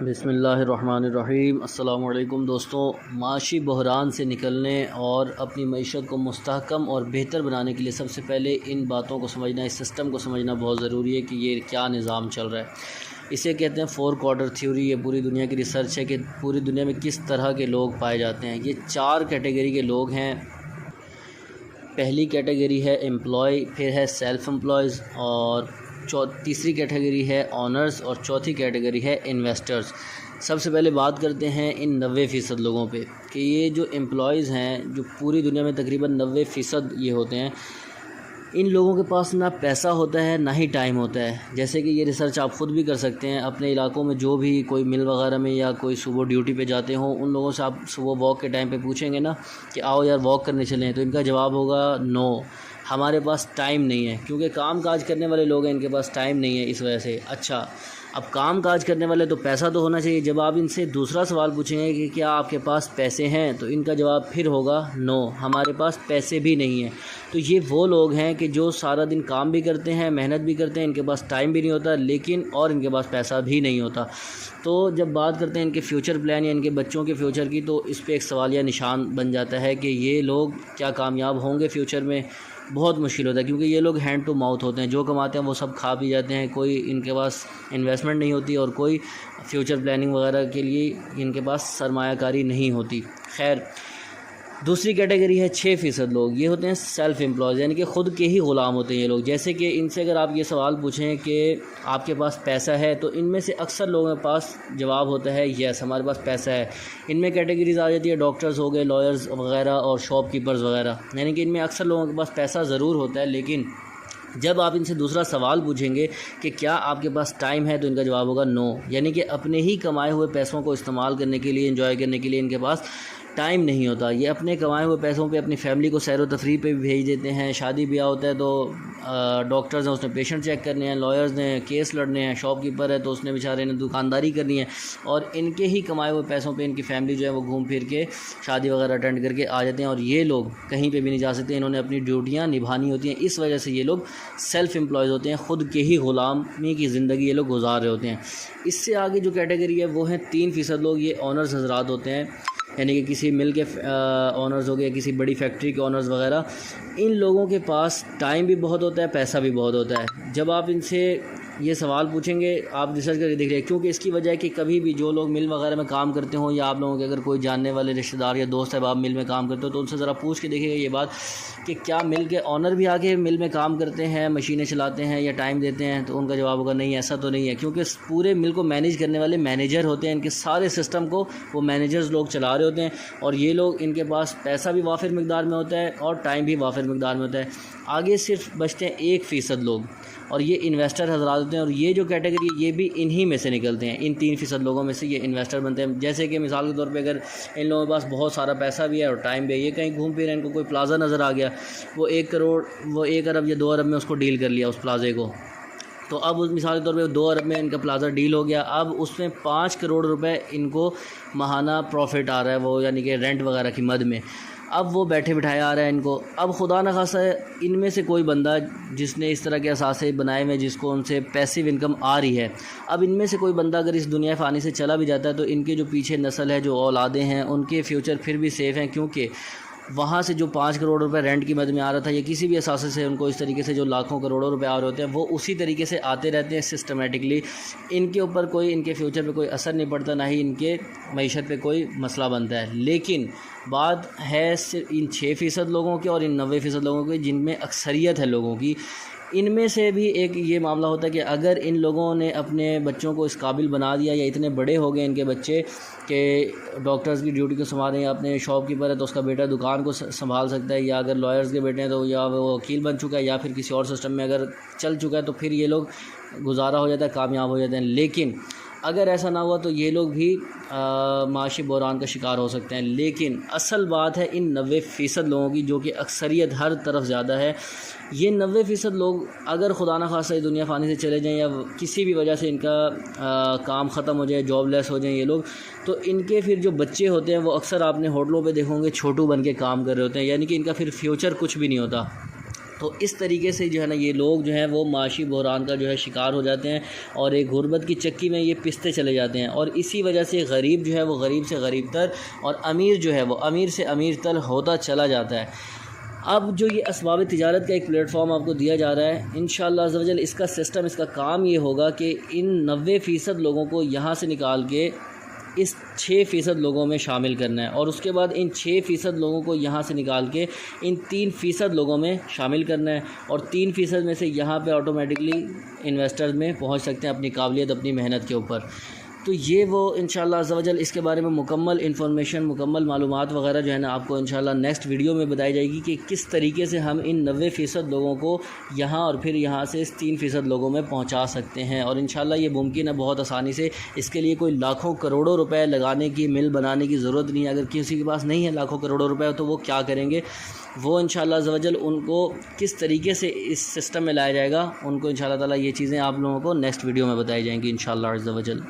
بسم اللہ الرحمن الرحیم۔ السلام علیکم دوستوں، معاشی بحران سے نکلنے اور اپنی معیشت کو مستحکم اور بہتر بنانے کے لیے سب سے پہلے ان باتوں کو سمجھنا، اس سسٹم کو سمجھنا بہت ضروری ہے کہ یہ کیا نظام چل رہا ہے۔ اسے کہتے ہیں 4 کوارٹر تھیوری۔ یہ پوری دنیا کی ریسرچ ہے کہ پوری دنیا میں کس طرح کے لوگ پائے جاتے ہیں۔ یہ 4 کیٹیگری کے لوگ ہیں۔ پہلی کیٹیگری ہے امپلائی، پھر ہے سیلف امپلائز، اور تیسری کیٹیگری ہے آنرز، اور چوتھی کیٹیگری ہے انویسٹرز۔ سب سے پہلے بات کرتے ہیں ان 90% لوگوں پہ کہ یہ جو امپلائیز ہیں، جو پوری دنیا میں تقریباً 90% یہ ہوتے ہیں، ان لوگوں کے پاس نہ پیسہ ہوتا ہے نہ ہی ٹائم ہوتا ہے۔ جیسے کہ یہ ریسرچ آپ خود بھی کر سکتے ہیں اپنے علاقوں میں، جو بھی کوئی مل وغیرہ میں یا کوئی صبح ڈیوٹی پہ جاتے ہوں، ان لوگوں سے آپ صبح واک کے ٹائم پہ پوچھیں گے نا کہ آؤ یار واک کرنے چلیں، تو ان کا جواب ہوگا نو، ہمارے پاس ٹائم نہیں ہے، کیونکہ کام کاج کرنے والے لوگ ہیں، ان کے پاس ٹائم نہیں ہے اس وجہ سے۔ اچھا، اب کام کاج کرنے والے تو پیسہ تو ہونا چاہیے۔ جب آپ ان سے دوسرا سوال پوچھیں گے کہ کیا آپ کے پاس پیسے ہیں، تو ان کا جواب پھر ہوگا نو، ہمارے پاس پیسے بھی نہیں ہیں۔ تو یہ وہ لوگ ہیں کہ جو سارا دن کام بھی کرتے ہیں، محنت بھی کرتے ہیں، ان کے پاس ٹائم بھی نہیں ہوتا، لیکن اور ان کے پاس پیسہ بھی نہیں ہوتا۔ تو جب بات کرتے ہیں ان کے فیوچر پلان یا ان کے بچوں کے فیوچر کی، تو اس پہ ایک سوالیہ نشان بن جاتا ہے کہ یہ لوگ کیا کامیاب ہوں گے فیوچر میں۔ بہت مشکل ہوتا ہے، کیونکہ یہ لوگ ہینڈ ٹو ماؤتھ ہوتے ہیں، جو کماتے ہیں وہ سب کھا پی جاتے ہیں، کوئی ان کے پاس انویسٹمنٹ نہیں ہوتی اور کوئی فیوچر پلاننگ وغیرہ کے لیے ان کے پاس سرمایہ کاری نہیں ہوتی۔ خیر، دوسری کیٹیگری ہے 6% لوگ، یہ ہوتے ہیں سیلف امپلائز، یعنی کہ خود کے ہی غلام ہوتے ہیں یہ لوگ۔ جیسے کہ ان سے اگر آپ یہ سوال پوچھیں کہ آپ کے پاس پیسہ ہے، تو ان میں سے اکثر لوگوں کے پاس جواب ہوتا ہے یس، ہمارے پاس پیسہ ہے۔ ان میں کیٹیگریز آ جاتی ہے ڈاکٹرز ہو گئے، لائرز وغیرہ، اور شاپ کیپرز وغیرہ، یعنی کہ ان میں اکثر لوگوں کے پاس پیسہ ضرور ہوتا ہے، لیکن جب آپ ان سے دوسرا سوال پوچھیں گے کہ کیا آپ کے پاس ٹائم ہے، تو ان کا جواب ہوگا نو، یعنی کہ اپنے ہی کمائے ہوئے پیسوں کو استعمال کرنے کے لیے، انجوائے کرنے کے لیے ان کے پاس ٹائم نہیں ہوتا۔ یہ اپنے کمائے ہوئے پیسوں پہ اپنی فیملی کو سیر و تفریح پہ بھی بھیج دیتے ہیں، شادی بیاہ ہوتا ہے تو ڈاکٹرز ہیں، اس نے پیشنٹ چیک کرنے ہیں، لائرز نے کیس لڑنے ہیں، شاپ کیپر ہے تو اس نے بیچارے نے دکانداری کرنی ہے، اور ان کے ہی کمائے ہوئے پیسوں پہ ان کی فیملی جو ہے وہ گھوم پھر کے شادی وغیرہ اٹینڈ کر کے آ جاتے ہیں، اور یہ لوگ کہیں پہ بھی نہیں جا سکتے، انہوں نے اپنی ڈیوٹیاں نبھانی ہوتی ہیں۔ اس وجہ سے یہ لوگ سیلف امپلائز ہوتے ہیں، خود کے ہی غلامی کی زندگی یہ لوگ گزار رہے ہوتے ہیں۔ اس سے آگے جو کیٹیگری ہے وہ ہیں 3% لوگ، یہ آنرز حضرات ہوتے ہیں، یعنی کہ کسی مل کے آنرز ہو گئے، کسی بڑی فیکٹری کے آنرز وغیرہ۔ ان لوگوں کے پاس ٹائم بھی بہت ہوتا ہے، پیسہ بھی بہت ہوتا ہے۔ جب آپ ان سے یہ سوال پوچھیں گے، آپ ریسرچ کر کے دیکھ رہے ہیں، کیونکہ اس کی وجہ ہے کہ کبھی بھی جو لوگ مل وغیرہ میں کام کرتے ہوں، یا آپ لوگوں کے اگر کوئی جاننے والے رشتہ دار یا دوست احباب مل میں کام کرتے ہو، تو ان سے ذرا پوچھ کے دیکھیں گے یہ بات کہ کیا مل کے آنر بھی آگے مل میں کام کرتے ہیں، مشینیں چلاتے ہیں یا ٹائم دیتے ہیں، تو ان کا جواب ہوگا نہیں، ایسا تو نہیں ہے، کیونکہ پورے مل کو مینیج کرنے والے مینیجر ہوتے ہیں، ان کے سارے سسٹم کو وہ مینیجرز لوگ چلا رہے ہوتے ہیں، اور یہ لوگ ان کے پاس پیسہ بھی وافر مقدار میں ہوتا ہے اور ٹائم بھی وافر مقدار میں ہوتا ہے۔ آگے صرف بچتے ہیں 1% لوگ، اور یہ انویسٹر حضرات ہوتے ہیں، اور یہ جو کیٹیگری یہ بھی انہی میں سے نکلتے ہیں، ان 3% لوگوں میں سے یہ انویسٹر بنتے ہیں۔ جیسے کہ مثال کے طور پہ اگر ان لوگوں کے پاس بہت سارا پیسہ بھی ہے اور ٹائم بھی ہے، یہ کہیں گھوم پھر رہے ہیں، ان کو کوئی پلازا نظر آ گیا، وہ 1 ارب یا 2 ارب میں اس کو ڈیل کر لیا اس پلازے کو، تو اب اس مثال کے طور پہ 2 ارب میں ان کا پلازا ڈیل ہو گیا، اب اس میں 5 کروڑ روپے ان کو ماہانہ پروفٹ آ رہا ہے، وہ یعنی کہ رینٹ وغیرہ کی مد میں۔ اب وہ بیٹھے بٹھائے آ رہا ہے ان کو۔ اب خدا نخواستہ ان میں سے کوئی بندہ جس نے اس طرح کے اثاثے بنائے ہوئے، جس کو ان سے پیسیو انکم آ رہی ہے، اب ان میں سے کوئی بندہ اگر اس دنیا فانی سے چلا بھی جاتا ہے، تو ان کے جو پیچھے نسل ہے، جو اولادیں ہیں، ان کے فیوچر پھر بھی سیف ہیں، کیونکہ وہاں سے جو 5 کروڑ روپے رینٹ کی مد میں آ رہا تھا، یا کسی بھی اثاثے سے ان کو اس طریقے سے جو لاکھوں کروڑوں روپے آ رہے ہوتے ہیں، وہ اسی طریقے سے آتے رہتے ہیں سسٹمیٹکلی۔ ان کے اوپر کوئی، ان کے فیوچر پہ کوئی اثر نہیں پڑتا، نہ ہی ان کے معیشت پہ کوئی مسئلہ بنتا ہے۔ لیکن بات ہے صرف ان 6% لوگوں کی اور ان 90% لوگوں کی، جن میں اکثریت ہے لوگوں کی۔ ان میں سے بھی ایک یہ معاملہ ہوتا ہے کہ اگر ان لوگوں نے اپنے بچوں کو اس قابل بنا دیا، یا اتنے بڑے ہو گئے ان کے بچے کہ ڈاکٹرز کی ڈیوٹی کو سنبھالیں، یا اپنے شاپ کیپر ہے تو اس کا بیٹا دکان کو سنبھال سکتا ہے، یا اگر لائرز کے بیٹے ہیں تو یا وہ وکیل بن چکا ہے، یا پھر کسی اور سسٹم میں اگر چل چکا ہے، تو پھر یہ لوگ گزارا ہو جاتا ہے، کامیاب ہو جاتے ہیں۔ لیکن اگر ایسا نہ ہوا تو یہ لوگ بھی معاشی بحران کا شکار ہو سکتے ہیں۔ لیکن اصل بات ہے ان 90% لوگوں کی، جو کہ اکثریت ہر طرف زیادہ ہے۔ یہ 90% لوگ اگر خدا نخواستہ دنیا فانی سے چلے جائیں، یا کسی بھی وجہ سے ان کا کام ختم ہو جائے، جاب لیس ہو جائیں یہ لوگ، تو ان کے پھر جو بچے ہوتے ہیں وہ اکثر آپ نے ہوٹلوں پہ دیکھو گے چھوٹو بن کے کام کر رہے ہوتے ہیں، یعنی کہ ان کا پھر فیوچر کچھ بھی نہیں ہوتا۔ تو اس طریقے سے جو ہے نا یہ لوگ جو ہیں وہ معاشی بحران کا جو ہے شکار ہو جاتے ہیں اور ایک غربت کی چکی میں یہ پستے چلے جاتے ہیں، اور اسی وجہ سے غریب جو ہے وہ غریب سے غریب تر اور امیر جو ہے وہ امیر سے امیر تر ہوتا چلا جاتا ہے۔ اب جو یہ اسباب تجارت کا ایک پلیٹ فارم آپ کو دیا جا رہا ہے، انشاءاللہ عز و جل اس کا سسٹم، اس کا کام یہ ہوگا کہ ان 90% لوگوں کو یہاں سے نکال کے اس 6% لوگوں میں شامل کرنا ہے، اور اس کے بعد ان 6% لوگوں کو یہاں سے نکال کے ان 3% لوگوں میں شامل کرنا ہے، اور 3% میں سے یہاں پہ آٹومیٹکلی انویسٹرز میں پہنچ سکتے ہیں اپنی قابلیت، اپنی محنت کے اوپر۔ تو یہ وہ انشاءاللہ عز و جل اس کے بارے میں مکمل انفارمیشن، مکمل معلومات وغیرہ جو ہے نا آپ کو انشاءاللہ نیکسٹ ویڈیو میں بتائی جائے گی کہ کس طریقے سے ہم ان 90% لوگوں کو یہاں اور پھر یہاں سے اس 3% لوگوں میں پہنچا سکتے ہیں، اور انشاءاللہ یہ ممکن ہے بہت آسانی سے۔ اس کے لیے کوئی لاکھوں کروڑوں روپے لگانے کی، مل بنانے کی ضرورت نہیں ہے۔ اگر کسی کے پاس نہیں ہے لاکھوں کروڑوں روپے تو وہ کیا کریں گے، وہ انشاءاللہ عز و جل ان کو کس طریقے سے اس سسٹم میں لایا جائے گا، ان کو انشاءاللہ تعالیٰ یہ چیزیں آپ لوگوں کو نیکسٹ ویڈیو میں بتائی جائیں گی انشاءاللہ عز و جل۔